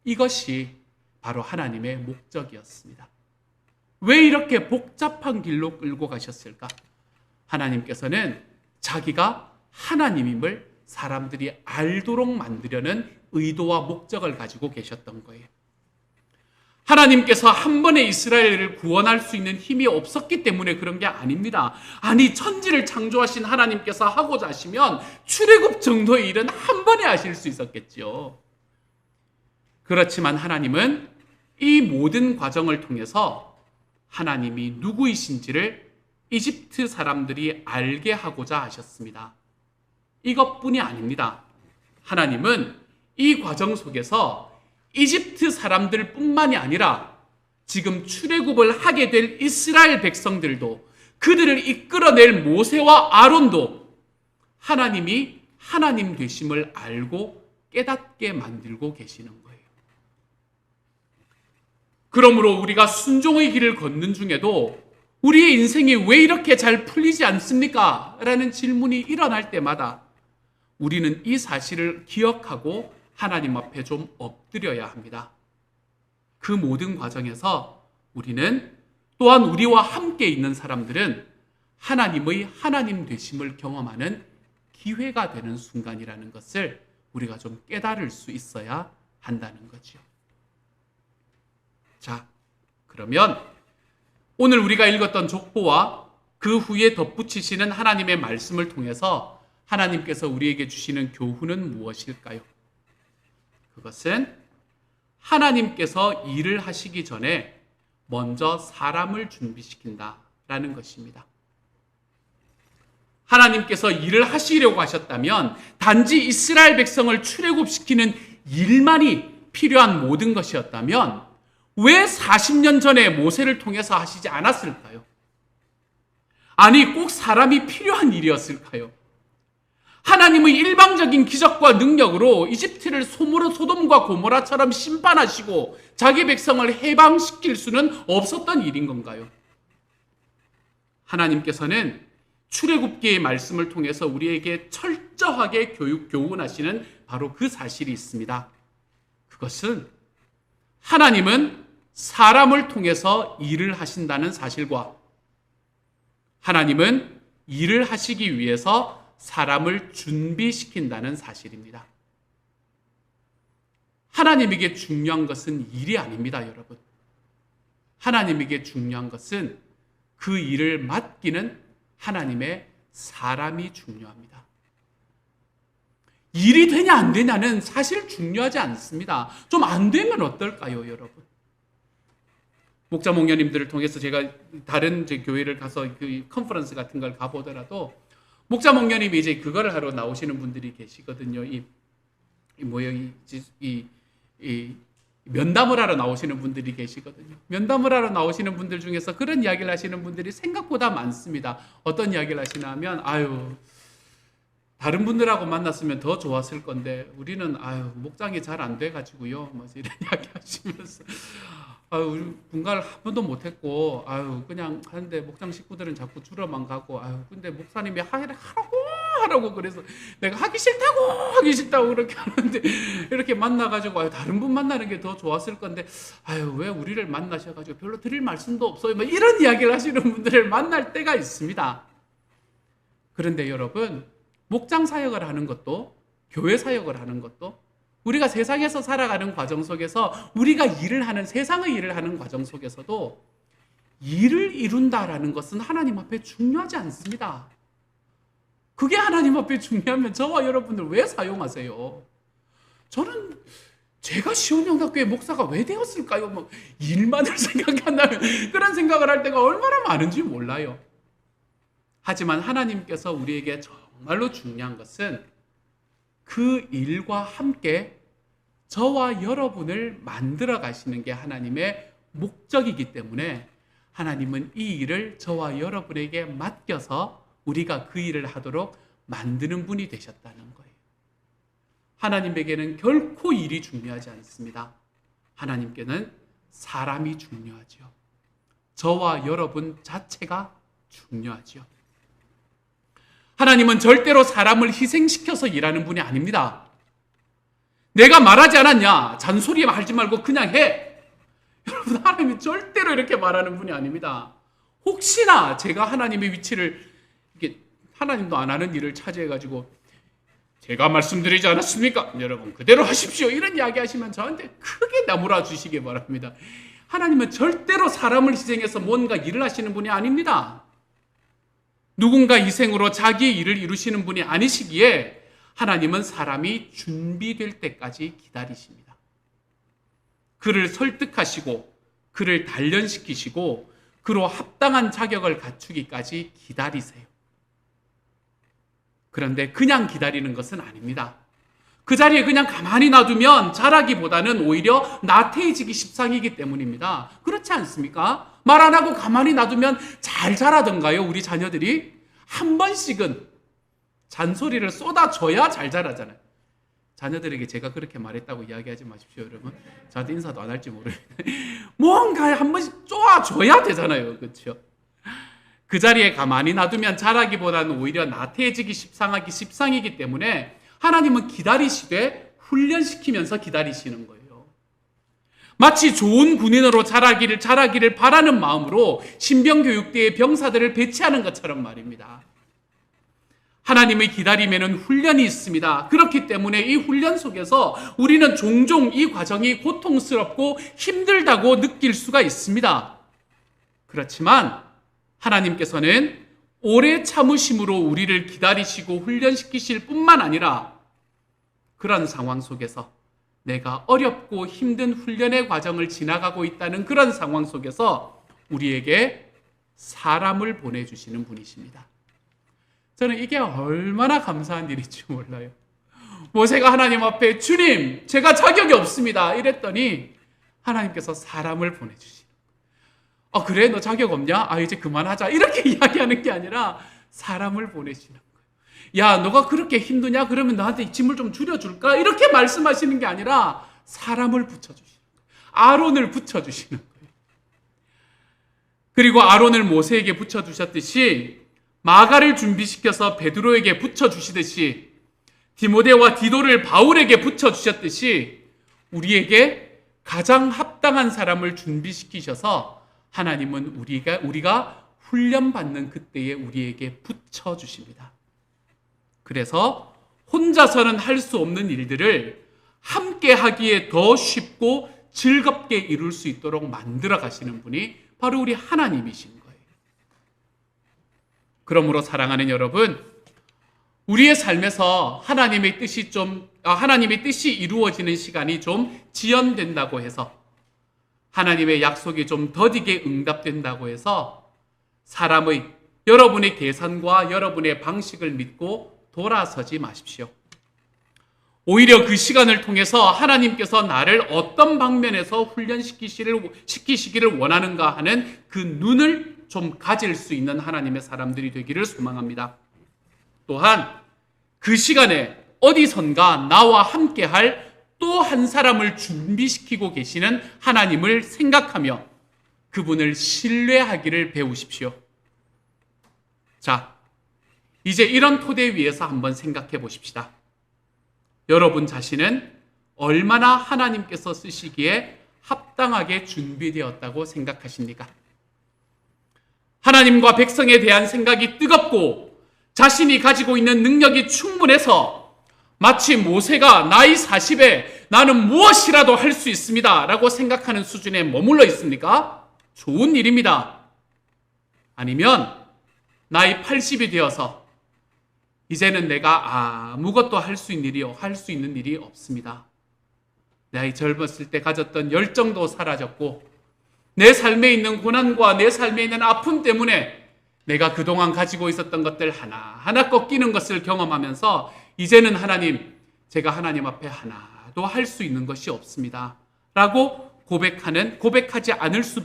이것이 바로 하나님의 목적이었습니다. 왜 이렇게 복잡한 길로 끌고 가셨을까? 하나님께서는 자기가 하나님임을 사람들이 알도록 만들려는 의도와 목적을 가지고 계셨던 거예요. 하나님께서 한 번에 이스라엘을 구원할 수 있는 힘이 없었기 때문에 그런 게 아닙니다. 아니, 천지를 창조하신 하나님께서 하고자 하시면 출애굽 정도의 일은 한 번에 하실 수 있었겠죠. 그렇지만 하나님은 이 모든 과정을 통해서 하나님이 누구이신지를 이집트 사람들이 알게 하고자 하셨습니다. 이것뿐이 아닙니다. 하나님은 이 과정 속에서 이집트 사람들뿐만이 아니라 지금 출애굽을 하게 될 이스라엘 백성들도, 그들을 이끌어낼 모세와 아론도 하나님이 하나님 되심을 알고 깨닫게 만들고 계시는 거예요. 그러므로 우리가 순종의 길을 걷는 중에도 우리의 인생이 왜 이렇게 잘 풀리지 않습니까? 라는 질문이 일어날 때마다 우리는 이 사실을 기억하고 하나님 앞에 좀 엎드려야 합니다. 그 모든 과정에서 우리는, 또한 우리와 함께 있는 사람들은 하나님의 하나님 되심을 경험하는 기회가 되는 순간이라는 것을 우리가 좀 깨달을 수 있어야 한다는 거죠. 자, 그러면 오늘 우리가 읽었던 족보와 그 후에 덧붙이시는 하나님의 말씀을 통해서 하나님께서 우리에게 주시는 교훈은 무엇일까요? 그것은 하나님께서 일을 하시기 전에 먼저 사람을 준비시킨다라는 것입니다. 하나님께서 일을 하시려고 하셨다면 단지 이스라엘 백성을 출애굽시키는 일만이 필요한 모든 것이었다면 왜 40년 전에 모세를 통해서 하시지 않았을까요? 아니, 꼭 사람이 필요한 일이었을까요? 하나님의 일방적인 기적과 능력으로 이집트를 소돔과 고모라처럼 심판하시고 자기 백성을 해방시킬 수는 없었던 일인 건가요? 하나님께서는 출애굽기의 말씀을 통해서 우리에게 철저하게 교훈하시는 바로 그 사실이 있습니다. 그것은 하나님은 사람을 통해서 일을 하신다는 사실과 하나님은 일을 하시기 위해서 사람을 준비시킨다는 사실입니다. 하나님에게 중요한 것은 일이 아닙니다, 여러분. 하나님에게 중요한 것은 그 일을 맡기는 하나님의 사람이 중요합니다. 일이 되냐 안 되냐는 사실 중요하지 않습니다. 좀 안 되면 어떨까요, 여러분? 목자 목녀님들을 통해서 제가 다른 교회를 가서 그 컨퍼런스 같은 걸 가보더라도 목자 목녀님이 이제 그거를 하러 나오시는 분들이 계시거든요. 면담을 하러 나오시는 분들이 계시거든요. 면담을 하러 나오시는 분들 중에서 그런 이야기를 하시는 분들이 생각보다 많습니다. 어떤 이야기를 하시나 하면, 다른 분들하고 만났으면 더 좋았을 건데 우리는 목장이 잘 안 돼가지고요. 뭐 이런 이야기 하시면서 우리 분가를 한 번도 못했고 그냥 하는데 목장 식구들은 자꾸 줄어만 가고 근데 목사님이 하라고 그래서 내가 하기 싫다고 그렇게 하는데 이렇게 만나가지고 다른 분 만나는 게 더 좋았을 건데 왜 우리를 만나셔가지고 별로 드릴 말씀도 없어요. 뭐 이런 이야기를 하시는 분들을 만날 때가 있습니다. 그런데 여러분, 목장 사역을 하는 것도, 교회 사역을 하는 것도, 우리가 세상에서 살아가는 과정 속에서 우리가 세상의 일을 하는 과정 속에서도 일을 이룬다라는 것은 하나님 앞에 중요하지 않습니다. 그게 하나님 앞에 중요하면 저와 여러분들 왜 사용하세요? 저는 제가 시온영답교회 목사가 왜 되었을까요? 뭐 일만을 생각한다면 그런 생각을 할 때가 얼마나 많은지 몰라요. 하지만 하나님께서 우리에게 정말로 중요한 것은 그 일과 함께 저와 여러분을 만들어 가시는 게 하나님의 목적이기 때문에 하나님은 이 일을 저와 여러분에게 맡겨서 우리가 그 일을 하도록 만드는 분이 되셨다는 거예요. 하나님에게는 결코 일이 중요하지 않습니다. 하나님께는 사람이 중요하죠. 저와 여러분 자체가 중요하죠. 하나님은 절대로 사람을 희생시켜서 일하는 분이 아닙니다. 내가 말하지 않았냐? 잔소리 하지 말고 그냥 해. 여러분, 하나님은 절대로 이렇게 말하는 분이 아닙니다. 혹시나 제가 하나님의 위치를, 이게 하나님도 안 하는 일을 차지해가지고 제가 말씀드리지 않았습니까? 여러분 그대로 하십시오. 이런 이야기 하시면 저한테 크게 나무라 주시기 바랍니다. 하나님은 절대로 사람을 희생해서 뭔가 일을 하시는 분이 아닙니다. 누군가 희생으로 자기의 일을 이루시는 분이 아니시기에 하나님은 사람이 준비될 때까지 기다리십니다. 그를 설득하시고 그를 단련시키시고 그로 합당한 자격을 갖추기까지 기다리세요. 그런데 그냥 기다리는 것은 아닙니다. 그 자리에 그냥 가만히 놔두면 자라기보다는 오히려 나태해지기 십상이기 때문입니다. 그렇지 않습니까? 말 안 하고 가만히 놔두면 잘 자라던가요? 우리 자녀들이 한 번씩은 잔소리를 쏟아줘야 잘 자라잖아요. 자녀들에게 제가 그렇게 말했다고 이야기하지 마십시오, 여러분. 저한테 인사도 안 할지 모르겠는데 뭔가 한 번씩 쪼아줘야 되잖아요, 그렇죠? 그 자리에 가만히 놔두면 자라기보다는 오히려 나태해지기 십상이기 때문에 하나님은 기다리시되 훈련시키면서 기다리시는 거예요. 마치 좋은 군인으로 자라기를 바라는 마음으로 신병교육대에 병사들을 배치하는 것처럼 말입니다. 하나님의 기다림에는 훈련이 있습니다. 그렇기 때문에 이 훈련 속에서 우리는 종종 이 과정이 고통스럽고 힘들다고 느낄 수가 있습니다. 그렇지만 하나님께서는 오래 참으심으로 우리를 기다리시고 훈련시키실 뿐만 아니라 그런 상황 속에서 내가 어렵고 힘든 훈련의 과정을 지나가고 있다는 그런 상황 속에서 우리에게 사람을 보내주시는 분이십니다. 저는 이게 얼마나 감사한 일인지 몰라요. 모세가 하나님 앞에 주님, 제가 자격이 없습니다 이랬더니 하나님께서 사람을 보내주시는 거예요. 그래? 너 자격 없냐? 이제 그만하자 이렇게 이야기하는 게 아니라 사람을 보내시는 거예요. 야, 너가 그렇게 힘드냐? 그러면 나한테 짐을 좀 줄여줄까? 이렇게 말씀하시는 게 아니라 사람을 붙여주시는 거예요. 아론을 붙여주시는 거예요. 그리고 아론을 모세에게 붙여주셨듯이 마가를 준비시켜서 베드로에게 붙여주시듯이 디모데와 디도를 바울에게 붙여주셨듯이 우리에게 가장 합당한 사람을 준비시키셔서 하나님은 우리가 훈련받는 그때에 우리에게 붙여주십니다. 그래서 혼자서는 할 수 없는 일들을 함께 하기에 더 쉽고 즐겁게 이룰 수 있도록 만들어 가시는 분이 바로 우리 하나님이신 거예요. 그러므로 사랑하는 여러분, 우리의 삶에서 하나님의 뜻이 이루어지는 시간이 좀 지연된다고 해서 하나님의 약속이 좀 더디게 응답된다고 해서 여러분의 계산과 여러분의 방식을 믿고 돌아서지 마십시오. 오히려 그 시간을 통해서 하나님께서 나를 어떤 방면에서 훈련시키시기를 원하는가 하는 그 눈을 좀 가질 수 있는 하나님의 사람들이 되기를 소망합니다. 또한 그 시간에 어디선가 나와 함께할 또 한 사람을 준비시키고 계시는 하나님을 생각하며 그분을 신뢰하기를 배우십시오. 자, 이제 이런 토대 위에서 한번 생각해 보십시다. 여러분 자신은 얼마나 하나님께서 쓰시기에 합당하게 준비되었다고 생각하십니까? 하나님과 백성에 대한 생각이 뜨겁고 자신이 가지고 있는 능력이 충분해서 마치 모세가 나이 40에 나는 무엇이라도 할 수 있습니다 라고 생각하는 수준에 머물러 있습니까? 좋은 일입니다. 아니면 나이 80이 되어서 이제는 내가 아무것도 할 수 있는 일이 없습니다. 나이 젊었을 때 가졌던 열정도 사라졌고 내 삶에 있는 고난과 내 삶에 있는 아픔 때문에 내가 그동안 가지고 있었던 것들 하나하나 꺾이는 것을 경험하면서 이제는 하나님, 제가 하나님 앞에 하나도 할 수 있는 것이 없습니다 라고 고백하지 않을 수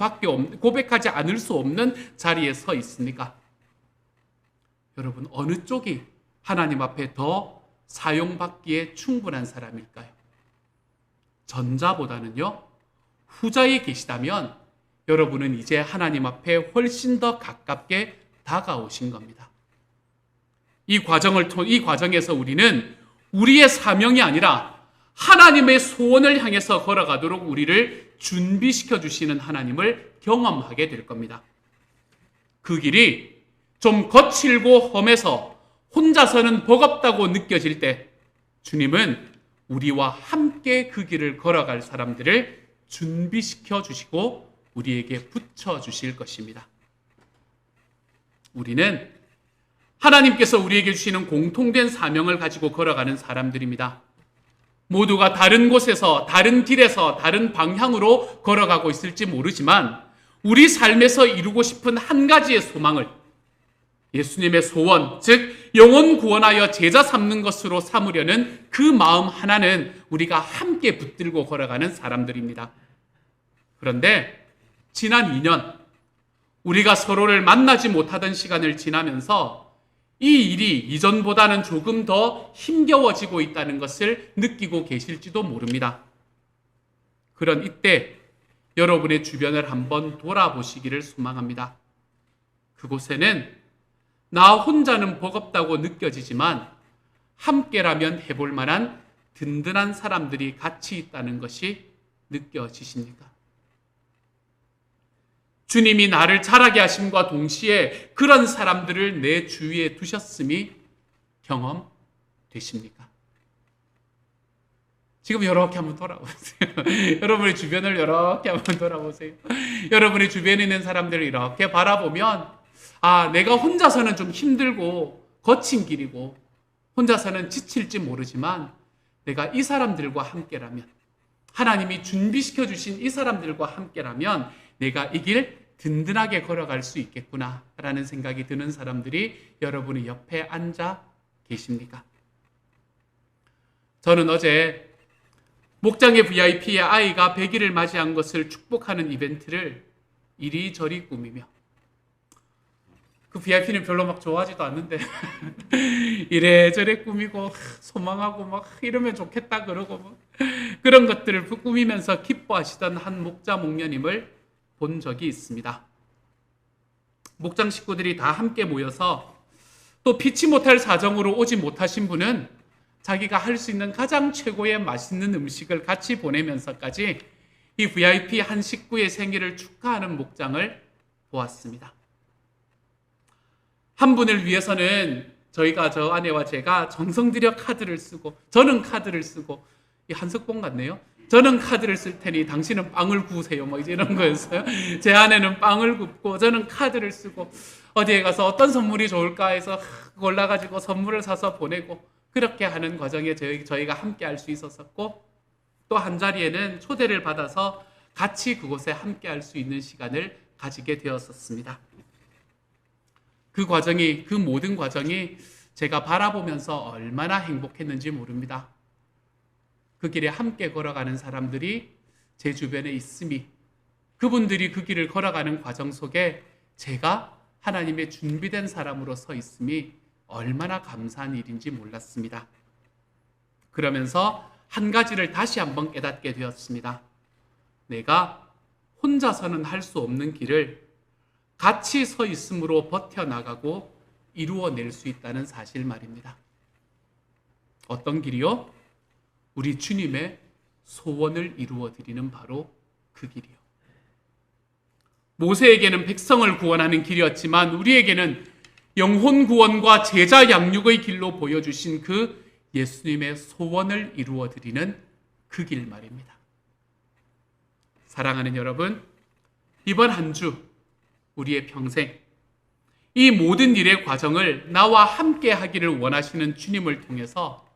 없는 자리에 서 있습니까? 여러분, 어느 쪽이 하나님 앞에 더 사용받기에 충분한 사람일까요? 전자보다는요, 후자에 계시다면 여러분은 이제 하나님 앞에 훨씬 더 가깝게 다가오신 겁니다. 이 과정에서 우리는 우리의 사명이 아니라 하나님의 소원을 향해서 걸어가도록 우리를 준비시켜 주시는 하나님을 경험하게 될 겁니다. 그 길이 좀 거칠고 험해서 혼자서는 버겁다고 느껴질 때 주님은 우리와 함께 그 길을 걸어갈 사람들을 준비시켜 주시고 우리에게 붙여 주실 것입니다. 우리는 하나님께서 우리에게 주시는 공통된 사명을 가지고 걸어가는 사람들입니다. 모두가 다른 곳에서, 다른 길에서, 다른 방향으로 걸어가고 있을지 모르지만 우리 삶에서 이루고 싶은 한 가지의 소망을 예수님의 소원, 즉 영혼 구원하여 제자 삼는 것으로 삼으려는 그 마음 하나는 우리가 함께 붙들고 걸어가는 사람들입니다. 그런데 지난 2년 우리가 서로를 만나지 못하던 시간을 지나면서 이 일이 이전보다는 조금 더 힘겨워지고 있다는 것을 느끼고 계실지도 모릅니다. 그런 이때 여러분의 주변을 한번 돌아보시기를 소망합니다. 그곳에는 나 혼자는 버겁다고 느껴지지만 함께라면 해볼 만한 든든한 사람들이 같이 있다는 것이 느껴지십니까? 주님이 나를 자라게 하심과 동시에 그런 사람들을 내 주위에 두셨음이 경험되십니까? 지금 이렇게 한번 돌아보세요. 여러분의 주변을 이렇게 한번 돌아보세요. 여러분의 주변에 있는 사람들을 이렇게 바라보면 내가 혼자서는 좀 힘들고 거친 길이고 혼자서는 지칠지 모르지만 내가 이 사람들과 함께라면, 하나님이 준비시켜 주신 이 사람들과 함께라면 내가 이 길 든든하게 걸어갈 수 있겠구나라는 생각이 드는 사람들이 여러분의 옆에 앉아 계십니까? 저는 어제 목장의 VIP의 아이가 100일을 맞이한 것을 축복하는 이벤트를 이리저리 꾸미며, 그 VIP는 별로 막 좋아하지도 않는데 이래저래 꾸미고 소망하고 막 이러면 좋겠다 그러고 그런 것들을 꾸미면서 기뻐하시던 한 목자 목녀님을 본 적이 있습니다. 목장 식구들이 다 함께 모여서 또 피치 못할 사정으로 오지 못하신 분은 자기가 할 수 있는 가장 최고의 맛있는 음식을 같이 보내면서까지 이 VIP 한 식구의 생일을 축하하는 목장을 보았습니다. 한 분을 위해서는 저 아내와 제가 정성 들여 카드를 쓰고, 저는 카드를 쓰고, 이 한석봉 같네요. 저는 카드를 쓸 테니 당신은 빵을 구우세요. 이제 이런 거였어요. 제 아내는 빵을 굽고 저는 카드를 쓰고 어디에 가서 어떤 선물이 좋을까 해서 골라가지고 선물을 사서 보내고, 그렇게 하는 과정에 저희가 함께 할 수 있었었고, 또 한 자리에는 초대를 받아서 같이 그곳에 함께 할 수 있는 시간을 가지게 되었었습니다. 그 모든 과정이 제가 바라보면서 얼마나 행복했는지 모릅니다. 그 길에 함께 걸어가는 사람들이 제 주변에 있음이, 그분들이 그 길을 걸어가는 과정 속에 제가 하나님의 준비된 사람으로 서 있음이 얼마나 감사한 일인지 몰랐습니다. 그러면서 한 가지를 다시 한번 깨닫게 되었습니다. 내가 혼자서는 할 수 없는 길을 같이 서 있음으로 버텨나가고 이루어낼 수 있다는 사실 말입니다. 어떤 길이요? 우리 주님의 소원을 이루어드리는 바로 그 길이요. 모세에게는 백성을 구원하는 길이었지만 우리에게는 영혼 구원과 제자 양육의 길로 보여주신 그 예수님의 소원을 이루어드리는 그 길 말입니다. 사랑하는 여러분, 이번 한 주 우리의 평생 이 모든 일의 과정을 나와 함께 하기를 원하시는 주님을 통해서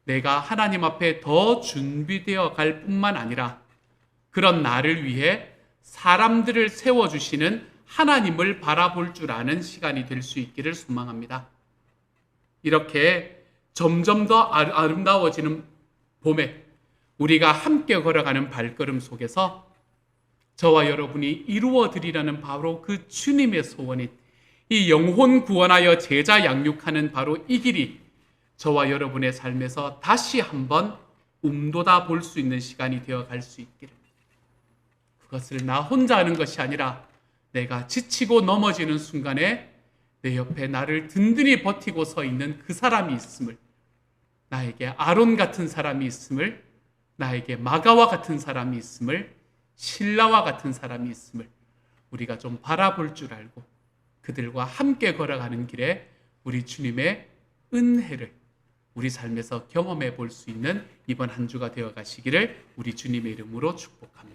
내가 하나님 앞에 더 준비되어 갈 뿐만 아니라 그런 나를 위해 사람들을 세워주시는 하나님을 바라볼 줄 아는 시간이 될 수 있기를 소망합니다. 이렇게 점점 더 아름다워지는 봄에 우리가 함께 걸어가는 발걸음 속에서 저와 여러분이 이루어드리라는 바로 그 주님의 소원인 이 영혼 구원하여 제자 양육하는 바로 이 길이 저와 여러분의 삶에서 다시 한번 움돋아 볼 수 있는 시간이 되어 갈 수 있기를, 그것을 나 혼자 하는 것이 아니라 내가 지치고 넘어지는 순간에 내 옆에 나를 든든히 버티고 서 있는 그 사람이 있음을, 나에게 아론 같은 사람이 있음을, 나에게 마가와 같은 사람이 있음을, 신라와 같은 사람이 있음을 우리가 좀 바라볼 줄 알고 그들과 함께 걸어가는 길에 우리 주님의 은혜를 우리 삶에서 경험해 볼 수 있는 이번 한 주가 되어 가시기를 우리 주님의 이름으로 축복합니다.